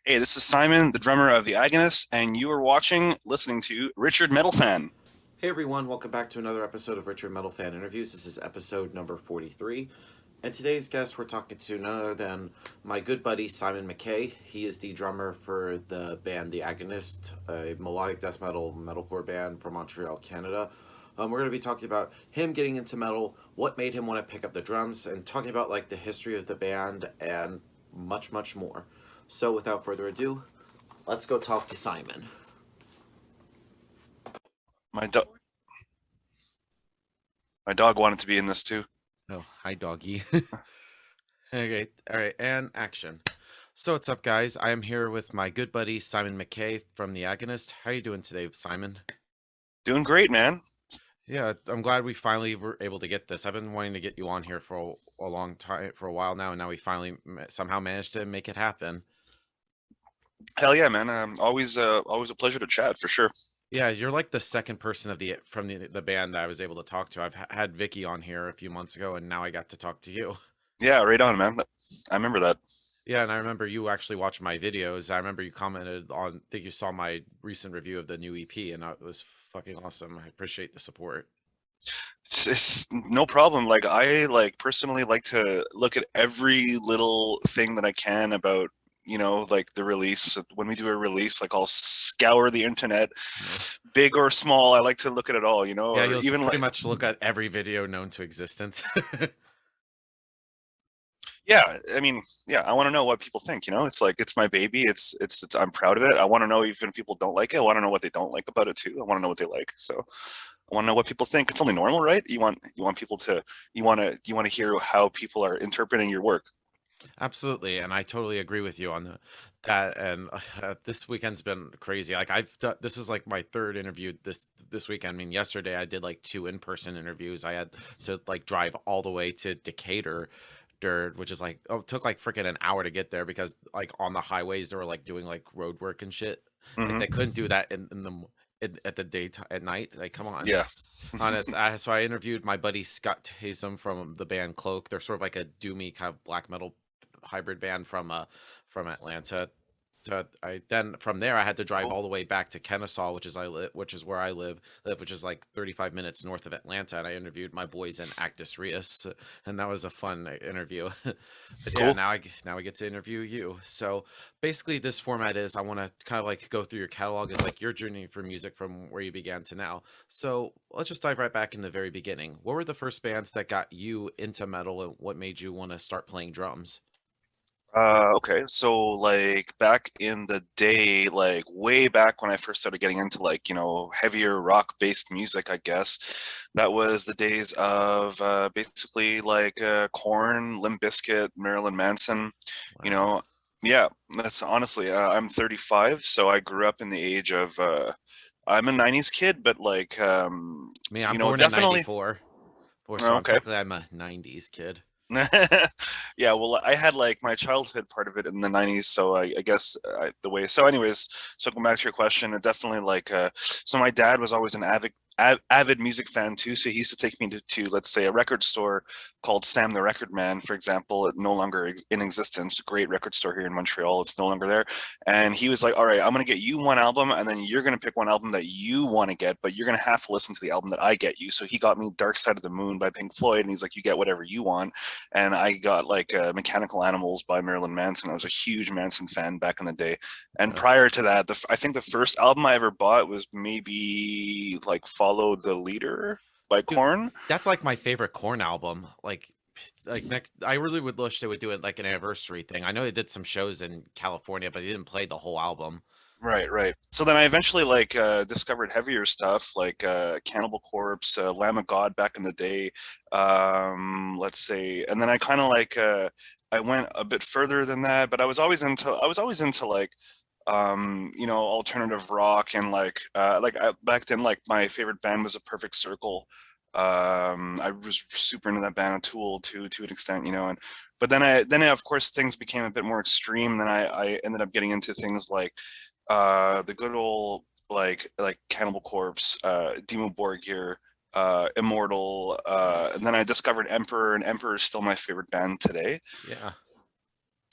Hey, this is Simon, the drummer of the Agonist, and you are listening to RichardMetalFan. Hey everyone, welcome back to another episode of Richard Metal Fan Interviews. This is episode number 43. And today's guest, we're talking to none other than my good buddy Simon McKay. He is the drummer for the band The Agonist, a melodic death metal metalcore band from Montreal, Canada. We're going to be talking about him getting into metal, what made him want to pick up the drums, and talking about like the history of the band and much, much more. So without further ado, let's go talk to Simon. My do my dog wanted to be in this too. Oh, hi doggy. Okay, all right, and action. So what's up, guys? I am here with my good buddy Simon McKay from The Agonist. How you doing today, Simon? Doing great, man. Yeah, I'm glad we finally were able to get this. I've been wanting to get you on here for a long time, for a while now, and now we finally somehow managed to make it happen. Hell yeah, man. Always a pleasure to chat for sure. Yeah, you're like the second person of the band that I was able to talk to. I've had Vicky on here a few months ago, and now I got to talk to you. Yeah, right on, man. I remember that. Yeah, and I remember you actually watched my videos. I remember you commented on, I think you saw my recent review of the new EP, and it was fucking awesome. I appreciate the support. It's no problem. Like I personally like to look at every little thing that I can about like the release. When we do a release, like I'll scour the internet, Nice. big or small. I like to look at it all, Yeah, or you'll even pretty like. much look at every video known to existence. Yeah, I mean, yeah, I want to know what people think, It's like it's my baby. I'm proud of it. I want to know even if people don't like it. I want to know what they don't like about it too. I want to know what they like. So I want to know what people think. It's only normal, right? You want people to you want to hear how people are interpreting your work. Absolutely, and I totally agree with you on that. And this weekend's been crazy. Like I've done, this is like my third interview this weekend. I mean, yesterday I did like two in-person interviews. I had to like drive all the way to Decatur, which is like, oh, it took like freaking an hour to get there because like on the highways they were like doing like road work and shit. Like they couldn't do that at the daytime at night. Like, come on. Yeah. So I interviewed my buddy Scott Taysom from the band Cloak. They're sort of like a doomy kind of black metal hybrid band from Atlanta. I then from there I had to drive Cool. all the way back to Kennesaw, which is where I live, which is like 35 minutes north of Atlanta, and I interviewed my boys in Actus Reus, and that was a fun interview. But yeah, Cool. now I get to interview you. So basically, this format is I want to kind of like go through your catalog as like your journey for music from where you began to now. So let's just dive right back in the very beginning. What were the first bands that got you into metal, and what made you want to start playing drums? Okay, so like back in the day, like way back when I first started getting into like, heavier rock-based music, I guess, that was the days of basically like Korn, Limp Bizkit, Marilyn Manson, you Wow. know. Yeah, that's honestly, I'm 35, so I grew up in the age of I'm a 90s kid, but like I mean, I'm born in definitely. '94, so I'm Okay. technically I'm a '90s kid. Yeah, well, I had like my childhood part of it in the 90s, so I guess the way. So, anyways, so going back to your question, it definitely like so my dad was always an avid music fan too, so he used to take me to let's say a record store called Sam the Record Man, for example. It no longer in existence. Great record store here in Montreal. It's no longer there. And he was like, "All right, I'm gonna get you one album, and then you're gonna pick one album that you want to get, but you're gonna have to listen to the album that I get you." So he got me Dark Side of the Moon by Pink Floyd, and he's like, "You get whatever you want." And I got like Mechanical Animals by Marilyn Manson. I was a huge Manson fan back in the day. And Uh, prior to that, I think the first album I ever bought was maybe like Follow the Leader by Dude, Korn. that's like my favorite Corn album. Like next, I really would wish they would do it like an anniversary thing. I know they did some shows in California, but they didn't play the whole album. Right, right. So then I eventually like discovered heavier stuff like Cannibal Corpse, Lamb of God back in the day. Let's say, and then I kind of like I went a bit further than that, but I was always into like alternative rock and back then like my favorite band was A Perfect Circle. I was super into that band, Tool, to an extent, and but then of course things became a bit more extreme. Then I ended up getting into things like the good old like Cannibal Corpse, Dimmu Borgir, Immortal, and then I discovered Emperor, and Emperor is still my favorite band today. Yeah.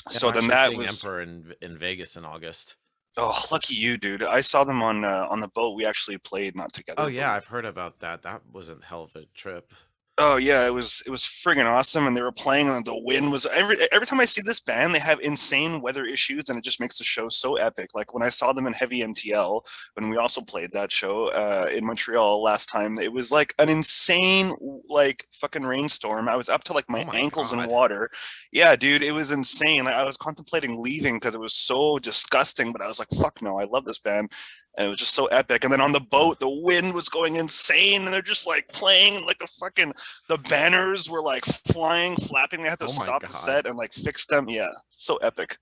Yeah, I'm So then actually that seeing was, Emperor in Vegas in August. oh, lucky you, dude. I saw them on the boat. We actually played, not Oh together, but yeah, I've heard about that. That was a hell of a trip. oh yeah, it was friggin' awesome, and they were playing, and the wind was every time I see this band, they have insane weather issues, and it just makes the show so epic. Like when I saw them in Heavy MTL, when we also played that show in Montreal last time, it was like an insane like fucking rainstorm. I was up to like Oh my my ankles in god. water. Yeah, dude, it was insane. Like, I was contemplating leaving because it was so disgusting, but I was like, fuck no, I love this band. And it was just so epic. And then on the Uh, boat, the wind was going insane, and they're just like playing like the banners were like flying, flapping. They had to oh my stop the god. set and like fix them. Yeah, so epic.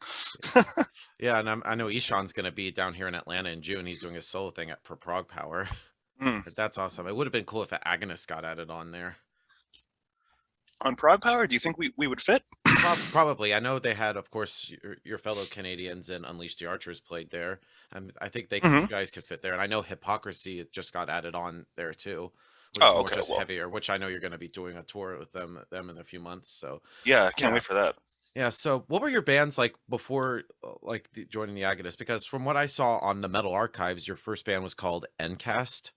Yeah, and I know Ishan's gonna be down here in Atlanta in June. He's doing a solo thing for Prague Power. Mm. That's awesome. It would have been cool if an Agonist got added on there. On Prague Power, do you think we would fit? Probably. I know they had, of course, your fellow Canadians and Unleash the Archers played there. I think you Hmm. guys could fit there. And I know Hypocrisy just got added on there too, which is Oh, more okay. just Well, heavier. Which I know you're going to be doing a tour with them in a few months. So yeah, can't yeah, wait for that. yeah. So what were your bands like before, like joining the Agonist? Because from what I saw on the Metal Archives, your first band was called Endcast.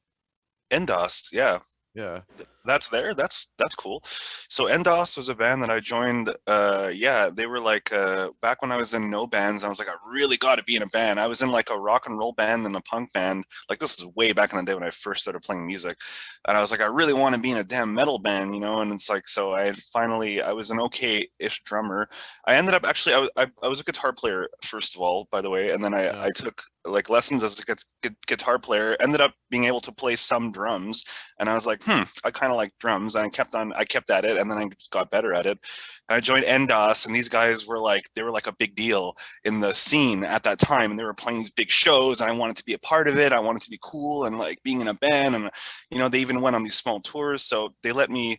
Endos, yeah. Yeah. That's there. That's cool. So Endos was a band that I joined. Yeah, they were like back when I was in no bands. I was like, I really got to be in a band. I was in like a rock and roll band and a punk band. Like this is way back in the day when I first started playing music, and I was like, I really want to be in a damn metal band, you know. And it's like, so I was an okay-ish drummer. I ended up actually I was a guitar player first of all, by the way, and then I Yeah. I took like lessons as a guitar player. Ended up being able to play some drums, and I was like, I kind of like drums, and I kept at it, and then I got better at it. And I joined Endos, and these guys were like, they were like a big deal in the scene at that time, and they were playing these big shows, and I wanted to be a part of it. I wanted to be cool and like being in a band, and you know, they even went on these small tours, so they let me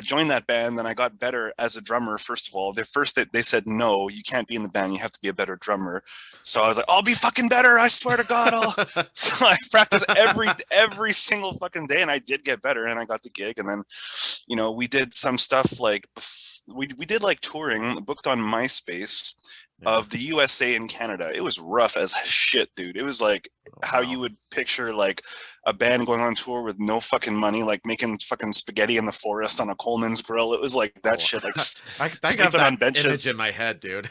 join that band. Then I got better as a drummer. First of all, they said no, you can't be in the band. You have to be a better drummer. So I was like, I'll be fucking better. I swear to God, I'll. So I practiced every single fucking day, and I did get better, and I got the gig. And then, you know, we did some stuff like we did like touring, booked on MySpace Yeah. of the USA and Canada. It was rough as shit, dude. It was like Oh, how you wow. would picture like a band going on tour with no fucking money, like making fucking spaghetti in the forest on a Coleman's grill. It was like that Oh, shit, like I have sleeping that on image benches, in my head, dude.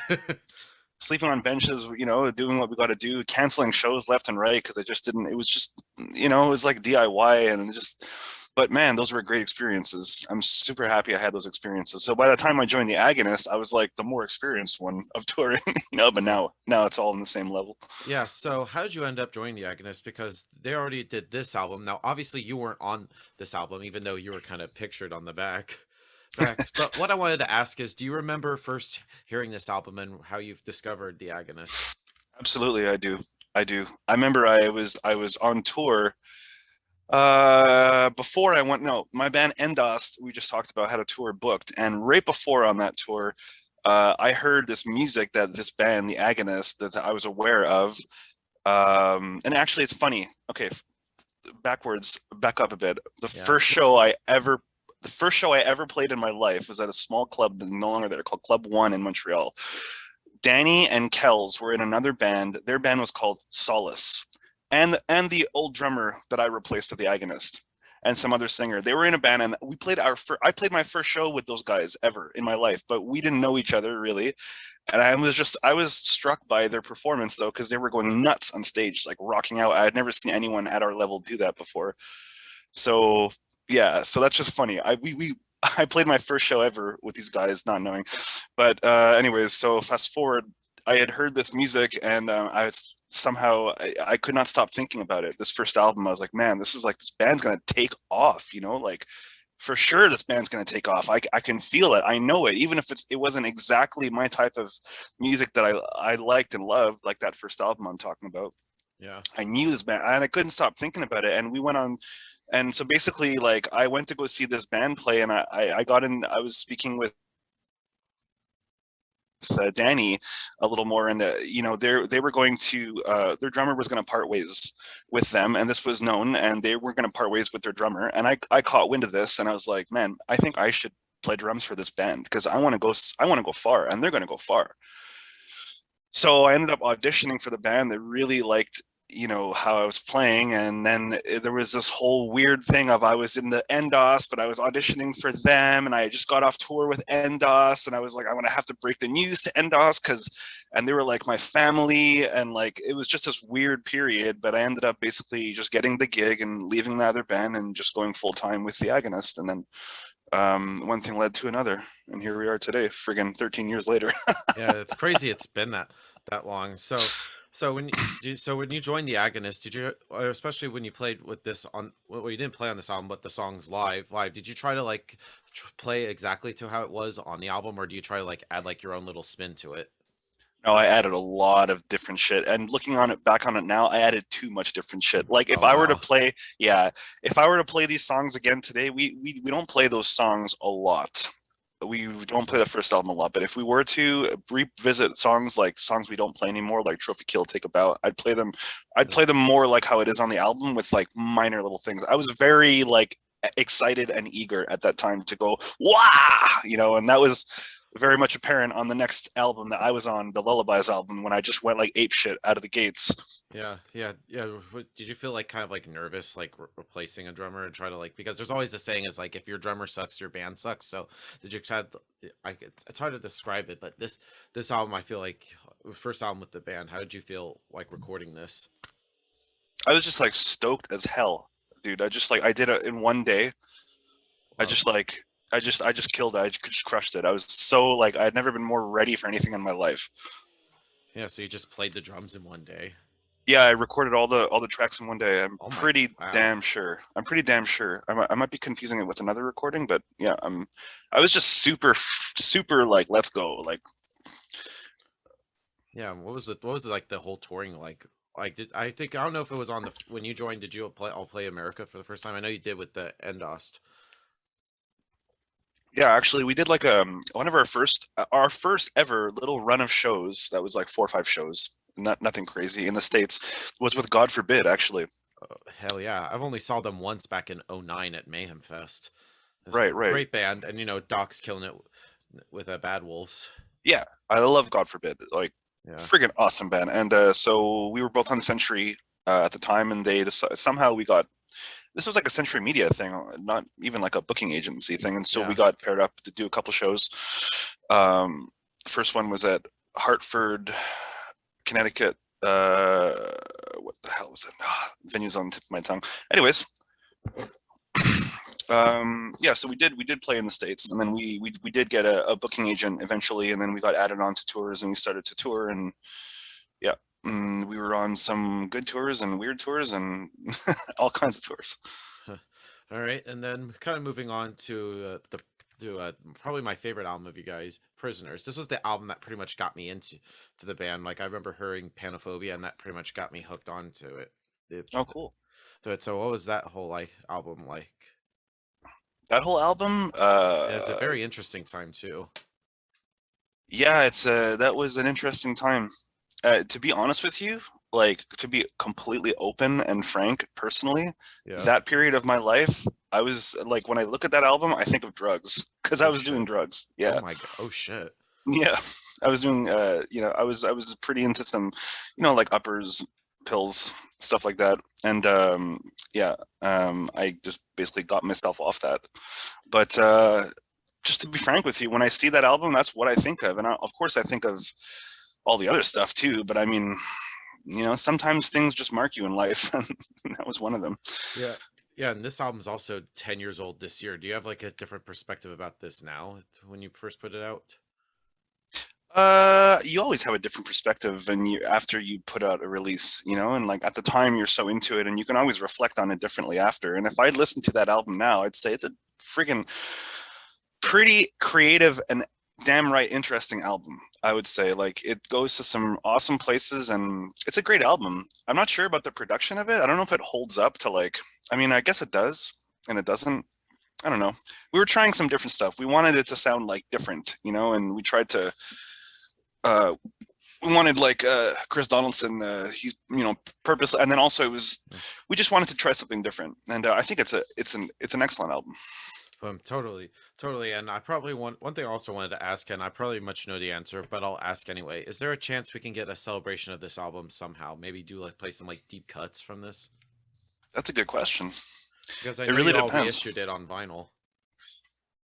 sleeping on benches, you know, doing what we got to do, canceling shows left and right because it just didn't. It was just, you know, it was like DIY and just. But man, those were great experiences. I'm super happy I had those experiences. So by the time I joined the Agonist, I was like the more experienced one of touring, you know. But Yeah. now it's all on the same level. Yeah, so how did you end up joining the Agonist? Because they already did this album. Now, obviously, you weren't on this album, even though you were kind of pictured on the back. But what I wanted to ask is, do you remember first hearing this album and how you've discovered the Agonist? Absolutely, I do. I do. I remember I was on tour before I went. No, my band Endost, we just talked about, had a tour booked, and right before on that tour, I heard this music that this band, the Agonist, that I was aware of. And actually, it's funny. Okay, back up a bit. Yeah. The first show I ever played in my life was at a small club no longer there called Club One in Montreal. Danny and Kells were in another band. Their band was called Solace, and the old drummer that I replaced at the Agonist, and some other singer. They were in a band, and we played I played my first show with those guys ever in my life, but we didn't know each other really. And I was struck by their performance though, because they were going nuts on stage, like rocking out. I had never seen anyone at our level do that before. So yeah, so that's just funny. We I played my first show ever with these guys, not knowing. But anyways, so fast forward, I had heard this music, and I could not stop thinking about it. This first album, I was like, man, this is like this band's gonna take off, you know, like for sure this band's gonna take off. I can feel it. I know it, even if it wasn't exactly my type of music that I liked and loved, like that first album I'm talking about. Yeah. I knew this band, and I couldn't stop thinking about it. And we went on, and so basically, like I went to go see this band play, and I got in. I was speaking with Danny a little more, and you know, they were going to their drummer was going to part ways with them, and this was known, and they were going to part ways with their drummer. And I caught wind of this, and I was like, man, I think I should play drums for this band because I want to go far, and they're going to go far. So I ended up auditioning for the band. They really liked, how I was playing. And then there was this whole weird thing of I was in the NDOS, but I was auditioning for them. And I just got off tour with NDOS. And I was like, I'm going to have to break the news to NDOS and they were like my family. And like, it was just this weird period. But I ended up basically just getting the gig and leaving the other band and just going full time with the Agonist. And then one thing led to another, and here we are today, friggin' 13 years later. Yeah, it's crazy. It's been that long. So when you joined the Agonist, did you, especially when you played with this on, well, you didn't play on this album, but the songs live, did you try to like play exactly to how it was on the album, or do you try to like add like your own little spin to it? No, I added a lot of different shit, and looking on it back on it now, I added too much different shit. Like if Oh I were to wow. play, yeah, if I were to play these songs again today, we don't play those songs a lot. We don't play the first album a lot, but if we were to revisit songs like songs we don't play anymore, like Trophy Kill, Take a Bow, I'd play them. I'd play them more like how it is on the album with like minor little things. I was very like excited and eager at that time to go wow, and that was very much apparent on the next album that I was on, the Lullabies album, when I just went like ape shit out of the gates. Yeah. Did you feel like kind of like nervous, like replacing a drummer and try to like, because there's always the saying is like, if your drummer sucks, your band sucks. So did you try, it's hard to describe it, but this album, I feel like first album with the band, how did you feel like recording this? I was just like stoked as hell, dude. I did it in one day. I Wow. just like I just killed it. I just crushed it. I was so like I had never been more ready for anything in my life. Yeah. So you just played the drums in one day. Yeah, I recorded all the tracks in one day. I'm Oh my, pretty wow. damn sure. I'm pretty damn sure. I might be confusing it with another recording, but yeah, I was just super like let's go. Like Yeah. What was like the whole touring like? Like, I think, I don't know if it was on the, when you joined, did you play All Play America for the first time? I know you did with the Endost. yeah, actually we did like one of our first ever little run of shows that was like 4 or 5 shows. Nothing crazy in the States was with God Forbid actually. Hell yeah. I've only saw them once back in '09 at Mayhem Fest. It's a Right. great band, and Doc's killing it with Bad Wolves. Yeah, I love God Forbid. Like Yeah. friggin' awesome band. And so we were both on Century at the time, and they decided, somehow we got this was like a Century Media thing, not even like a booking agency thing. And so we Yeah. got paired up to do a couple shows. The first one was at Hartford, Connecticut. What the hell was it? Venue's on the tip of my tongue. Anyways, yeah, so we did play in the States, and then we did get a booking agent eventually, and then we got added on to tours, and we started to tour, and yeah, we were on some good tours and weird tours and all kinds of tours. All right, and then kind of moving on to probably my favorite album of you guys, Prisoners. This was the album that pretty much got me into the band. Like I remember hearing Panophobia, and that pretty much got me hooked onto it. It Oh, cool. so what was that whole like album like? That whole album, Yeah, it's a very interesting time too. yeah, that was an interesting time. To be honest with you, like to be completely open and frank, personally, Yeah. that period of my life, I was like, when I look at that album, I think of drugs because I Oh was doing shit. drugs. Oh Yeah, my god. Oh shit. yeah, I was doing. I was pretty into some, like uppers, pills, stuff like that, and yeah, I just basically got myself off that. But just to be frank with you, when I see that album, that's what I think of, and of course I think of all the other stuff too. But I mean, sometimes things just mark you in life, and that was one of them. Yeah. Yeah, and this album's also 10 years old this year. Do you have like a different perspective about this now when you first put it out? You always have a different perspective, and after you put out a release, and like at the time you're so into it, and you can always reflect on it differently after. And if I'd listened to that album now, I'd say it's a friggin' pretty creative and damn right interesting album. I would say like it goes to some awesome places, and it's a great album. I'm not sure about the production of it. I don't know if it holds up to like. I mean, I guess it does, and it doesn't. I don't know. We were trying some different stuff. We wanted it to sound like different, and we tried to uh, we wanted like Chris Donaldson. He's purpose, and then also it was Yeah. we just wanted to try something different, and I think it's an excellent album. Totally, totally. And I probably want one thing I also wanted to ask, and I probably much know the answer, but I'll ask anyway. Is there a chance we can get a celebration of this album somehow? Maybe do like play some like deep cuts from this? That's a good question. Because I It know really you all depends. reissued it on vinyl.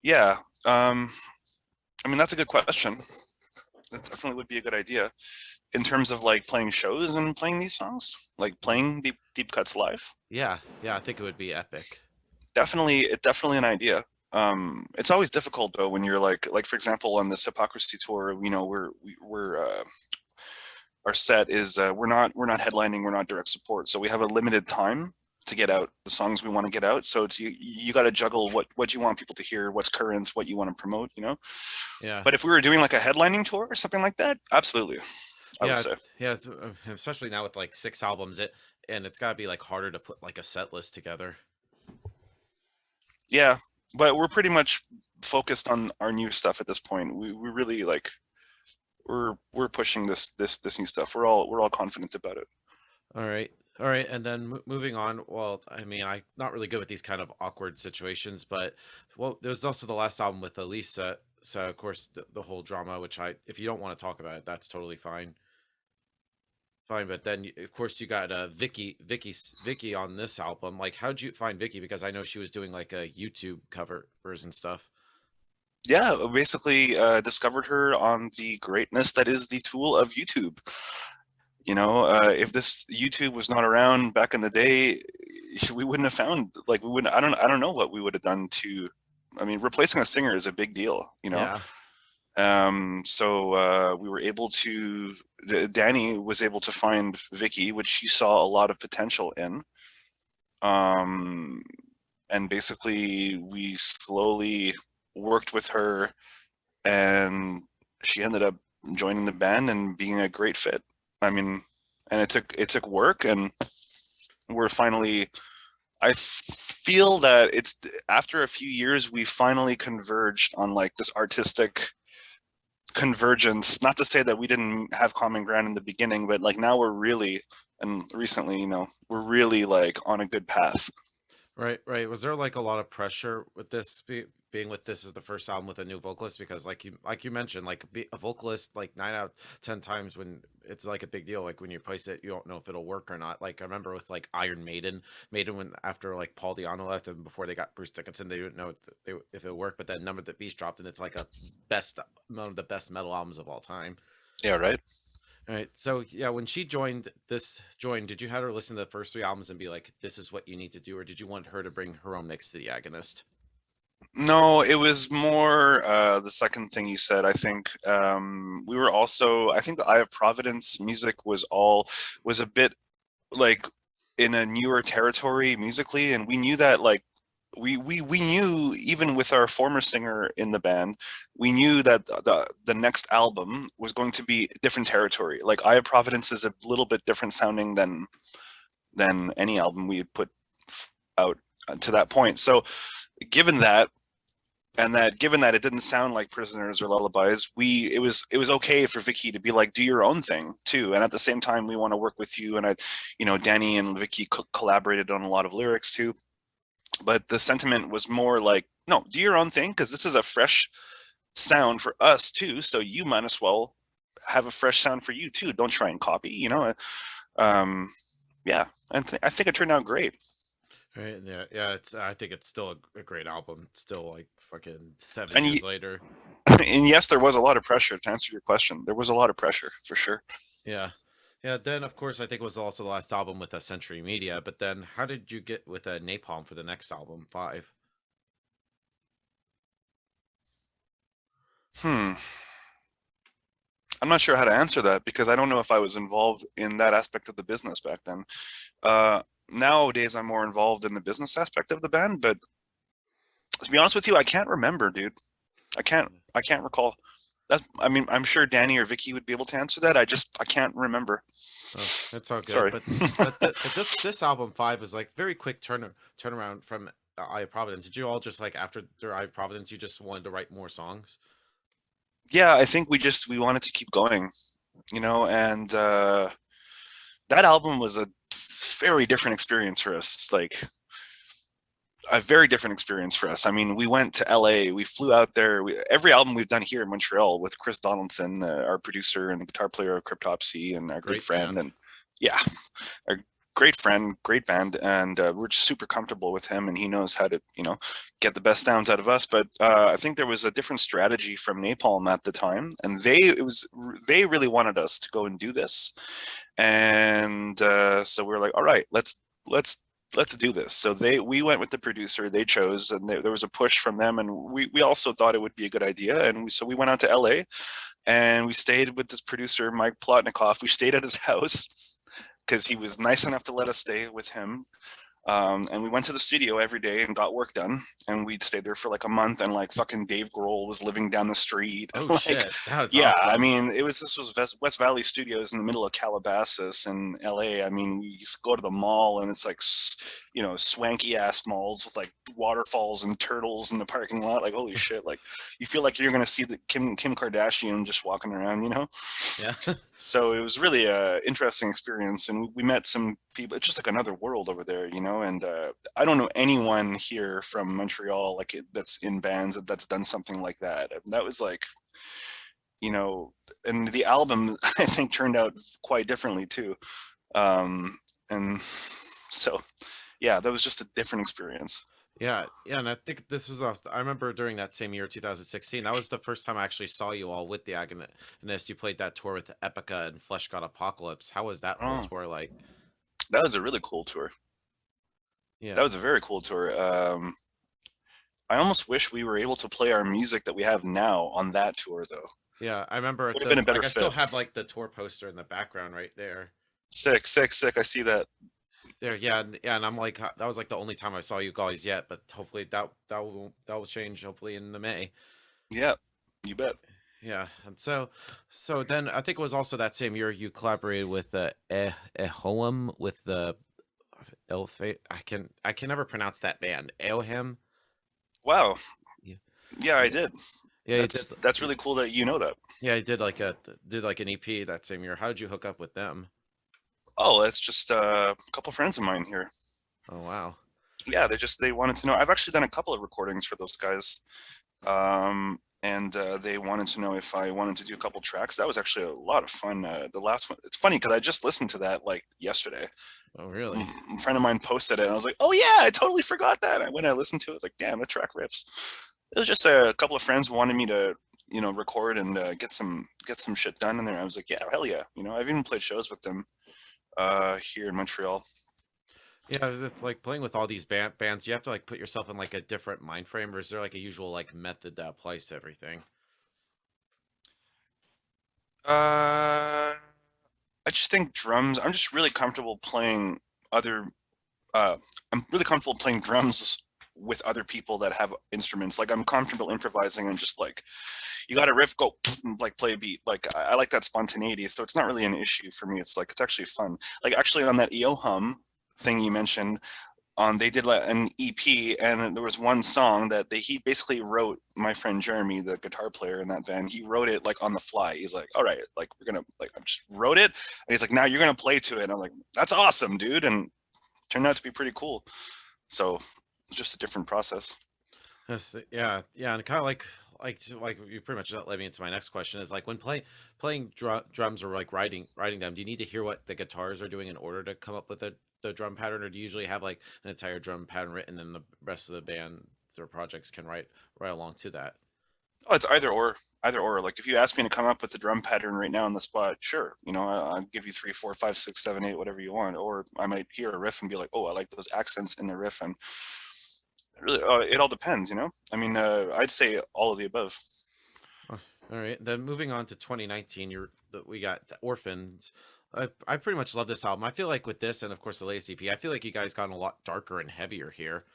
Yeah. I mean, that's a good question. That definitely would be a good idea in terms of like playing shows and playing these songs, like playing deep cuts live. Yeah, yeah, I think it would be epic. Definitely an idea. It's always difficult though when you're like for example on this Hypocrisy tour, you know, we're our set is we're not headlining, we're not direct support, so we have a limited time to get out the songs we want to get out. So it's you got to juggle what you want people to hear, what's current, what you want to promote, you know. Yeah, But if we were doing like a headlining tour or something like that, absolutely, I would yeah, say. yeah. Especially now with like six albums, and it's got to be like harder to put like a set list together. Yeah, but we're pretty much focused on our new stuff at this point. We really like we're pushing this new stuff. We're all confident about it. All right. All right. And then moving on. Well, I mean, I'm not really good with these kind of awkward situations, but well, there was also the last album with Elisa. So, of course, the whole drama, which if you don't want to talk about it, that's totally fine. Fine. But then, of course, you got Vicky on this album. Like, how'd you find Vicky? Because I know she was doing like a YouTube covers and stuff. Yeah, basically discovered her on the greatness that is the tool of YouTube. You know, if this YouTube was not around back in the day, we wouldn't have found like we wouldn't. I don't know what we would have done to. I mean, replacing a singer is a big deal. You know, Yeah. so we were able to. Danny was able to find Vicky, which she saw a lot of potential in. Um, and basically, we slowly worked with her, and she ended up joining the band and being a great fit. I mean, and it took work, and we're finally. I feel that it's after a few years we finally converged on like this artistic convergence. Not to say that we didn't have common ground in the beginning, but like now we're really and recently, you know, we're really like on a good path. Right, right. Was there like a lot of pressure with this being with this is the first album with a new vocalist? Because like you mentioned, like a vocalist like 9 out of 10 times when it's like a big deal, like when you place it, you don't know if it'll work or not. Like I remember with like Iron Maiden when after like Paul Di'Anno left and before they got Bruce Dickinson, they didn't know if it worked. But then Number the Beast dropped and it's like a best one of the best metal albums of all time. Yeah, right. All right. So yeah, when she joined, did you have her listen to the first three albums and be like, "This is what you need to do," or did you want her to bring her own mix to the Agonist? No, it was more the second thing you said. I think we were also. I think the Eye of Providence music was a bit like in a newer territory musically, and we knew that like we knew even with our former singer in the band, we knew that the next album was going to be different territory. Like Eye of Providence is a little bit different sounding than any album we had put out to that point. So given that and that given that it didn't sound like Prisoners or Lullabies, it was okay for Vicky to be like, do your own thing too, and at the same time we want to work with you. And Danny and Vicky collaborated on a lot of lyrics too, but the sentiment was more like, no, do your own thing, because this is a fresh sound for us too, so you might as well have a fresh sound for you too. Don't try and copy. um yeah, and I think it turned out great. Right. Yeah. Yeah. I think it's still a great album. It's still like fucking seven and years later. and yes, there was a lot of pressure. To answer your question, there was a lot of pressure for sure. Yeah. Yeah. Then of course I think it was also the last album with a Century Media. But then how did you get with a Napalm for the next album, Five? Hmm. I'm not sure how to answer that because I don't know if I was involved in that aspect of the business back then. Nowadays, I'm more involved in the business aspect of the band, but to be honest with you, I can't remember, dude. I can't. I can't recall. I mean, I'm sure Danny or Vicky would be able to answer that. I can't remember. Oh, that's all good. Sorry. But this album Five is like very quick turnaround from Eye of Providence. Did you all just like after their Eye of Providence, you just wanted to write more songs? Yeah, I think we wanted to keep going, and that album was a very different experience for us. Like a very different experience for us. I mean, we went to LA, we flew out there. Every album we've done here in Montreal with Chris Donaldson, our producer and the guitar player of Cryptopsy, and our good Great friend, band. and yeah, a great friend, great band, and we're just super comfortable with him, and he knows how to, get the best sounds out of us. But I think there was a different strategy from Napalm at the time, and they really wanted us to go and do this, and so we were like, all right, let's let's do this. So we went with the producer they chose, and there was a push from them, and we also thought it would be a good idea, and so we went out to LA, and we stayed with this producer Mike Plotnikoff. We stayed at his house because he was nice enough to let us stay with him. And we went to the studio every day and got work done. And we stayed there for like a month. And like fucking Dave Grohl was living down the street. Oh Like, shit, that was yeah, I awesome. mean, this was West Valley Studios in the middle of Calabasas in LA. I mean, we used to go to the mall, and it's like, swanky ass malls with like waterfalls and turtles in the parking lot. Like, holy shit! Like, you feel like you're gonna see the Kim Kardashian just walking around. Yeah. So it was really a interesting experience, and we met some people. It's just like another world over there. And I don't know anyone here from Montreal that's in bands that's done something like that. That was like, you know, and the album I think turned out quite differently too. And so, yeah, that was just a different experience. Yeah, yeah, and I think this is also, I remember during that same year, 2016, that was the first time I actually saw you all with the Agonist. You played that tour with Epica and Flesh God Apocalypse. How was that whole Oh, tour like? that was a really cool tour. That Yeah, was a very cool tour. I almost wish we were able to play our music that we have now on that tour, though. yeah, I remember Would have the been a better like I still fit. have like the tour poster in the background right there. Sick, sick, sick. I see that. There, yeah, yeah, and I'm like that was like the only time I saw you guys yet, but hopefully that will change hopefully in the May. Yeah, you bet. Yeah, and so then I think it was also that same year you collaborated with the Ehoam with the Elfa. I can never pronounce that band. Eoham. Wow. Yeah, Yeah, I yeah, did. yeah. You did. That's really cool that you know that. Yeah, you did like an EP that same year. How did you hook up with them? Oh, that's just a couple friends of mine here. Oh wow. Yeah, they wanted to know. I've actually done a couple of recordings for those guys. And they wanted to know if I wanted to do a couple tracks. That was actually a lot of fun. The last one, it's funny because I just listened to that like yesterday. Oh really? A friend of mine posted it, and I was like, "Oh yeah, I totally forgot that." When I listened to it, I was like, "Damn, the track rips." It was just a couple of friends wanted me to, record and get some shit done in there. I was like, "Yeah, hell yeah!" I've even played shows with them here in Montreal. Yeah, like playing with all these bands, you have to like put yourself in like a different mind frame, or is there like a usual like method that applies to everything? Uh, I just think drums. I'm just really comfortable playing other. Uh, I'm really comfortable playing drums with other people that have instruments. Like I'm comfortable improvising and just like you got a riff, go like play a beat. Like I like that spontaneity, so it's not really an issue for me. It's like it's actually fun. Like actually on that EO hum thing you mentioned, on they did like an EP, and there was one song that he basically wrote. My friend Jeremy, the guitar player in that band, he wrote it like on the fly. He's like, all right, like we're gonna like I just wrote it, and he's like, now you're gonna play to it. And I'm like, that's awesome, dude, and it turned out to be pretty cool. So it's just a different process. Yes, yeah, yeah, and kind of like you pretty much led me into my next question is like when playing drums or like writing them, do you need to hear what the guitars are doing in order to come up with the drum pattern, or do you usually have like an entire drum pattern written and the rest of the band their projects can write along to that? Oh, it's either or. Like if you ask me to come up with a drum pattern right now on the spot, sure, I'll give you 3, 4, 5, 6, 7, 8, whatever you want. Or I might hear a riff and be like, oh, I like those accents in the riff, and really, it all depends. I mean, I'd say all of the above. Oh, all right, then moving on to 2019, we got the Orphans. I pretty much love this album. I feel like with this and of course the latest EP, I feel like you guys got a lot darker and heavier here.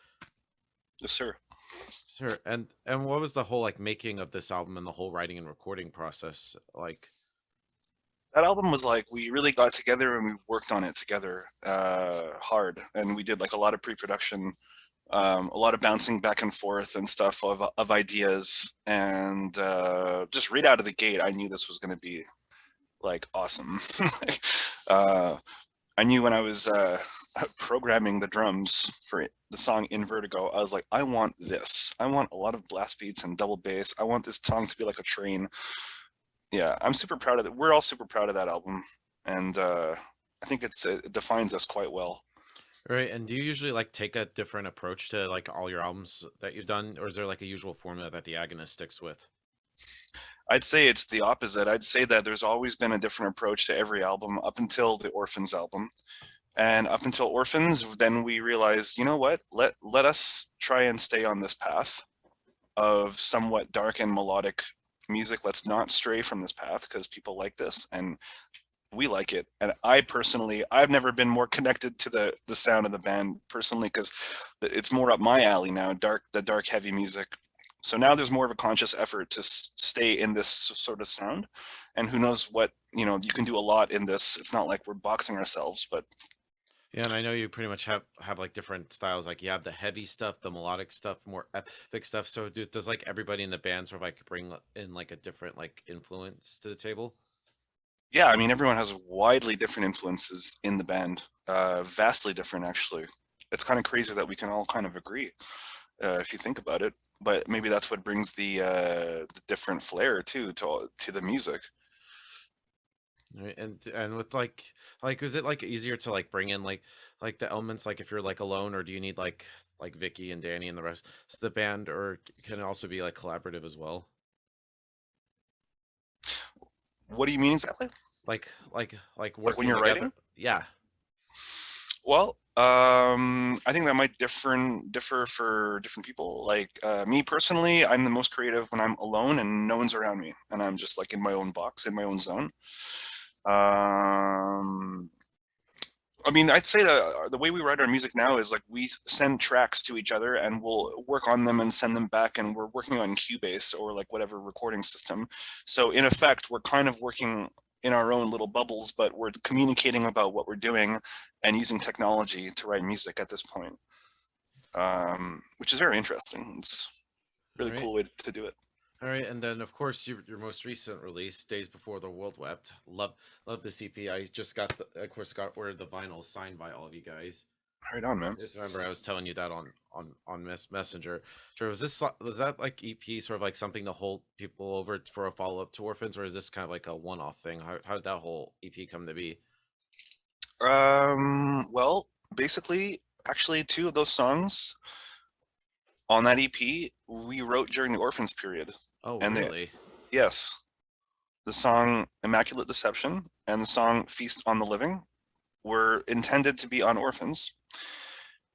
Yes, sir. Sure. And what was the whole like making of this album and the whole writing and recording process like? That album was like we really got together and we worked on it together hard, and we did like a lot of pre-production, a lot of bouncing back and forth and stuff of ideas, and just right out of the gate, I knew this was going to be like awesome. uh, I knew when I was programming the drums for the song In Vertigo, I was like, I want this. I want a lot of blast beats and double bass. I want this song to be like a train. Yeah, I'm super proud of it. We're all super proud of that album, and I think it defines us quite well. Right. And do you usually like take a different approach to like all your albums that you've done, or is there like a usual formula that the Agonist sticks with? I'd say it's the opposite. I'd say that there's always been a different approach to every album up until the Orphans album. And up until Orphans, then we realized, you know what? Let us try and stay on this path of somewhat dark and melodic music. Let's not stray from this path because people like this and we like it. And I personally, I've never been more connected to the sound of the band personally because it's more up my alley now, the dark heavy music. So now there's more of a conscious effort to stay in this sort of sound. And who knows what, you can do a lot in this. It's not like we're boxing ourselves, but Yeah, and I know you pretty much have like different styles. Like you have the heavy stuff, the melodic stuff, more epic stuff. So does like everybody in the band sort of like bring in like a different like influence to the table? yeah, I mean, everyone has widely different influences in the band, vastly different, actually. It's kind of crazy that we can all kind of agree, if you think about it. But maybe that's what brings the different flair too to the music. Right. And with like is it like easier to like bring in like the elements like if you're like alone, or do you need like Vicky and Danny and the rest of the band, or can it also be like collaborative as well? What do you mean exactly? Like Like when working you're together? writing? Yeah. Well, I think that might differ for different people. Like me personally, I'm the most creative when I'm alone and no one's around me, and I'm just like in my own box, in my own zone. Um, I mean, I'd say that the way we write our music now is like we send tracks to each other and we'll work on them and send them back, and we're working on Cubase or like whatever recording system. So in effect, we're kind of working in our own little bubbles, but we're communicating about what we're doing and using technology to write music at this point, which is very interesting. It's a All really right. cool way to do it. All right, and then of course your most recent release, Days Before the World Wept. Love this EP. I just got of course got ordered the vinyl signed by all of you guys. Right on, man. Just remember I was telling you that on Messenger. Sure, was that like EP sort of like something to hold people over for a follow up to Orphans, or is this kind of like a one off thing? How did that whole EP come to be? Well, basically, actually, two of those songs on that EP we wrote during the Orphans period, Oh, and they really? yes, the song Immaculate Deception and the song Feast on the Living were intended to be on Orphans.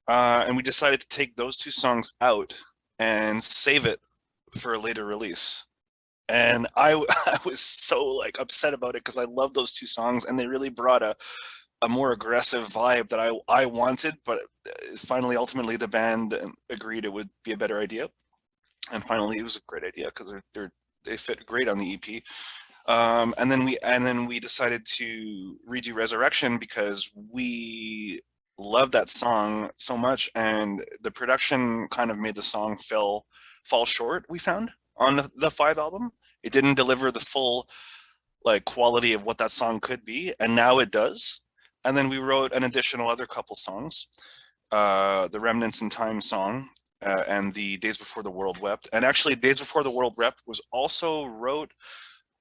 And we decided to take those two songs out and save it for a later release. And I was so like upset about it because I love those two songs and they really brought a more aggressive vibe that I wanted, but finally, ultimately, the band agreed it would be a better idea. And finally, it was a great idea because they fit great on the EP. And then we decided to redo Resurrection because we love that song so much, and the production kind of made the song fall short. We found on the five album, it didn't deliver the full like quality of what that song could be, and now it does. And then we wrote an additional other couple songs, the Remnants in Time song. And the Days Before the World Wept, and actually, Days Before the World Wept was also wrote.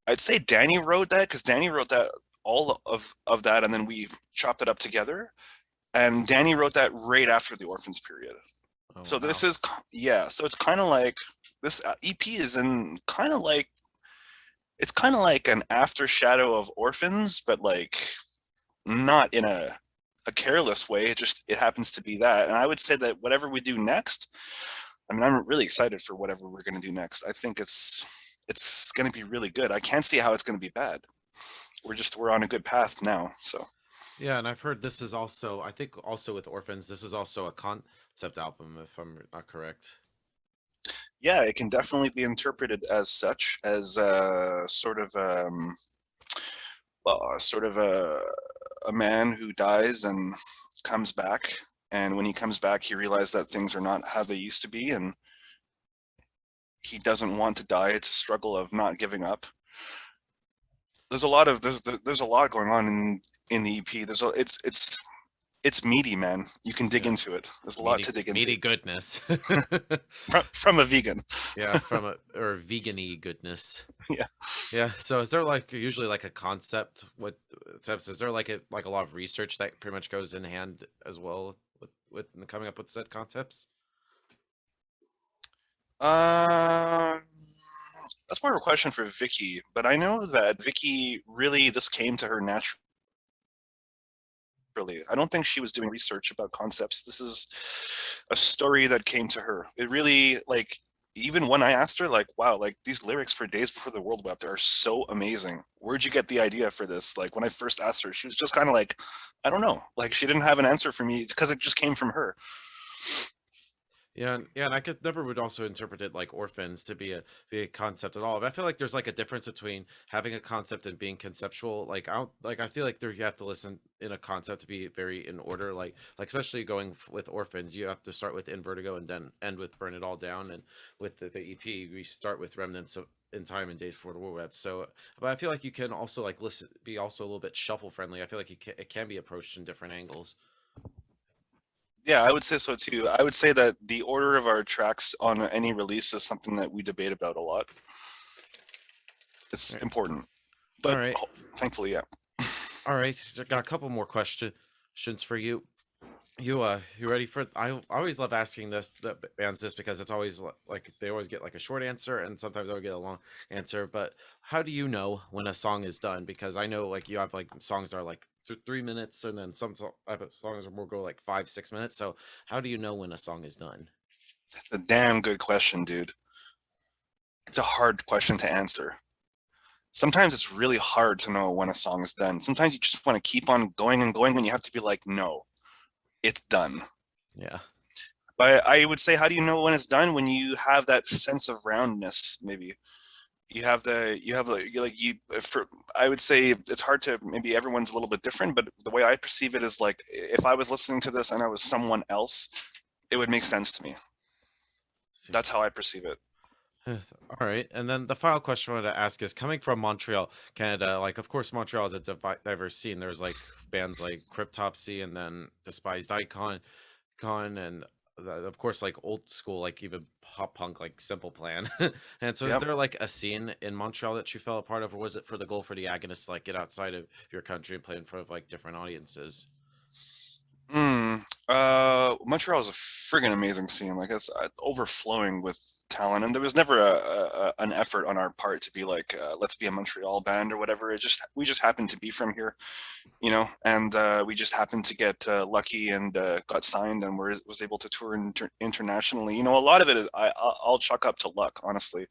I'd say Danny wrote that because Danny wrote that all of that, and then we chopped it up together. And Danny wrote that right after the Orphans period. Oh, So this wow. is yeah. So it's kind of like this EP is in kind of like it's kind of like an after shadow of Orphans, but like not in a careless way. It happens to be that. And I would say that whatever we do next, I mean, I'm really excited for whatever we're going to do next. I think it's going to be really good. I can't see how it's going to be bad. We're on a good path now. So Yeah, and I've heard this is also, I think also with Orphans, this is also a concept album, if I'm not correct. yeah, it can definitely be interpreted as such, as sort of a man who dies and comes back. And when he comes back, he realizes that things are not how they used to be, and he doesn't want to die. It's a struggle of not giving up. There's a lot going on in the EP. It's meaty, man. You can dig Yeah. into it. There's a lot to dig into. Meaty goodness. From a vegan. Yeah, from a or vegan-y goodness. Yeah. Yeah. So is there like usually like a concept with steps? Is there like a lot of research that pretty much goes in hand as well with coming up with said concepts? Um, that's more of a question for Vicky, but I know that Vicky really this came to her naturally. I don't think she was doing research about concepts. This is a story that came to her. It really, like, even when I asked her, like, wow, like these lyrics for Days Before the World Wept are so amazing. Where'd you get the idea for this? Like, when I first asked her, she was just kind of like, I don't know. Like, she didn't have an answer for me because it just came from her. Yeah, and I could never would also interpret it like orphans to be a concept at all. But I feel like there's like a difference between having a concept and being conceptual. Like I feel like there you have to listen in a concept to be very in order. Like especially going with orphans, you have to start with In Vertigo and then end with Burn It All Down. And with the EP, we start with Remnants of in Time and Days Before the World Web. So, but I feel like you can also like be also a little bit shuffle friendly. I feel like it can be approached in different angles. Yeah, I would say so too. I would say that the order of our tracks on any release is something that we debate about a lot. It's important, but All right. Thankfully, yeah. All right, got a couple more questions for you. You ready for? I always love asking the bands this because it's always like they always get like a short answer and sometimes I would get a long answer. But how do you know when a song is done? Because I know like you have like songs that are like 3 minutes and then some songs are more go like 5-6 minutes. So how do you know when a song is done? That's a damn good question, dude. It's a hard question to answer. Sometimes it's really hard to know when a song is done. Sometimes you just want to keep on going and going when you have to be like, no, it's done. Yeah. But I would say, how do you know when it's done? When you have that sense of roundness, maybe. I would say it's hard to, maybe everyone's a little bit different, but the way I perceive it is like, if I was listening to this and I was someone else, it would make sense to me. That's how I perceive it. All right, and then the final question I wanted to ask is coming from Montreal, Canada. Like, of course, Montreal is a diverse scene. There's like bands like Cryptopsy and then Despised Icon, and of course, like old school, like even pop punk, like Simple Plan. And so, is there like a scene in Montreal that you fell a part of, or was it for the goal for the Agonists to like get outside of your country and play in front of like different audiences? Montreal is a friggin' amazing scene. Like it's overflowing with talent, and there was never an effort on our part to be like, let's be a Montreal band or whatever. We just happened to be from here, and we just happened to get lucky and got signed and was able to tour internationally. A lot of it is I'll chalk up to luck, honestly.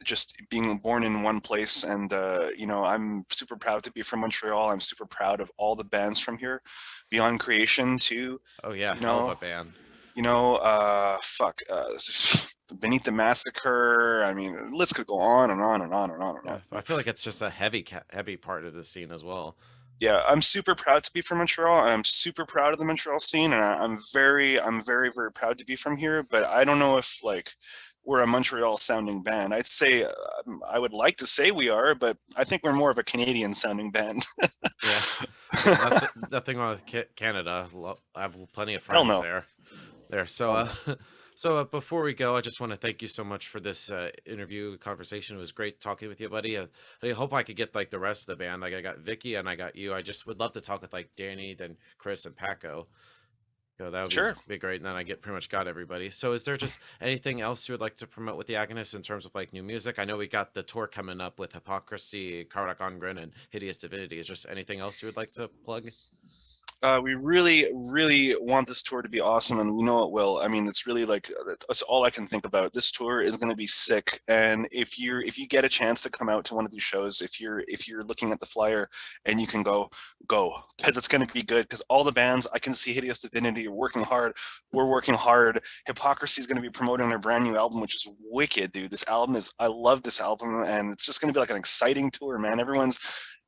Just being born in one place, and I'm super proud to be from Montreal. I'm super proud of all the bands from here, Beyond Creation too. Oh yeah, hell of a band. Beneath the Massacre. I mean, the list could go on and on and on and on and on. I feel like it's just a heavy part of the scene as well. Yeah, I'm super proud to be from Montreal. I'm super proud of the Montreal scene, and I'm very, very proud to be from here. But I don't know if like we're a Montreal sounding band. I'd say I would like to say we are, but I think we're more of a Canadian sounding band. Yeah, nothing wrong with Canada. I have plenty of friends there. So before we go, I just want to thank you so much for this interview conversation. It was great talking with you, buddy. I hope I could get like the rest of the band. Like I got Vicky and I got you. I just would love to talk with like Danny, then Chris and Paco. So that would be great. And then I pretty much got everybody. So is there just anything else you would like to promote with the Agonists in terms of like new music? I know we got the tour coming up with Hypocrisy, Cardiac Ongren, and Hideous Divinity. Is there just anything else you would like to plug? We really, really want this tour to be awesome, and we know it will. I mean, it's really like that's all I can think about. This tour is going to be sick, and if you get a chance to come out to one of these shows, if you're looking at the flyer and you can go because it's going to be good. Because all the bands, I can see Hideous Divinity are working hard. We're working hard. Hypocrisy is going to be promoting their brand new album, which is wicked, dude. I love this album, and it's just going to be like an exciting tour, man. Everyone's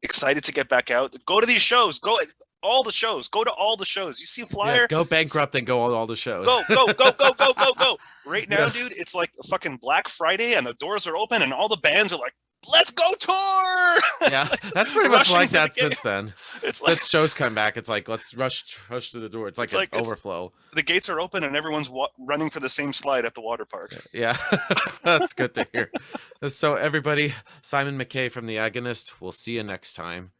excited to get back out. Go to these shows. Go to all the shows. You see a flyer? Yeah, go bankrupt and go on all the shows. Go. Right now, dude, it's like a fucking Black Friday and the doors are open and all the bands are like let's go tour. Yeah, that's pretty much Rushing like to the that gate. since then. It's like Since shows come back, it's like let's rush to the door. It's like it's an like it's overflow. the gates are open and everyone's running for the same slide at the water park. Yeah, that's good to hear. So everybody, Simon McKay from the Agonist. We'll see you next time.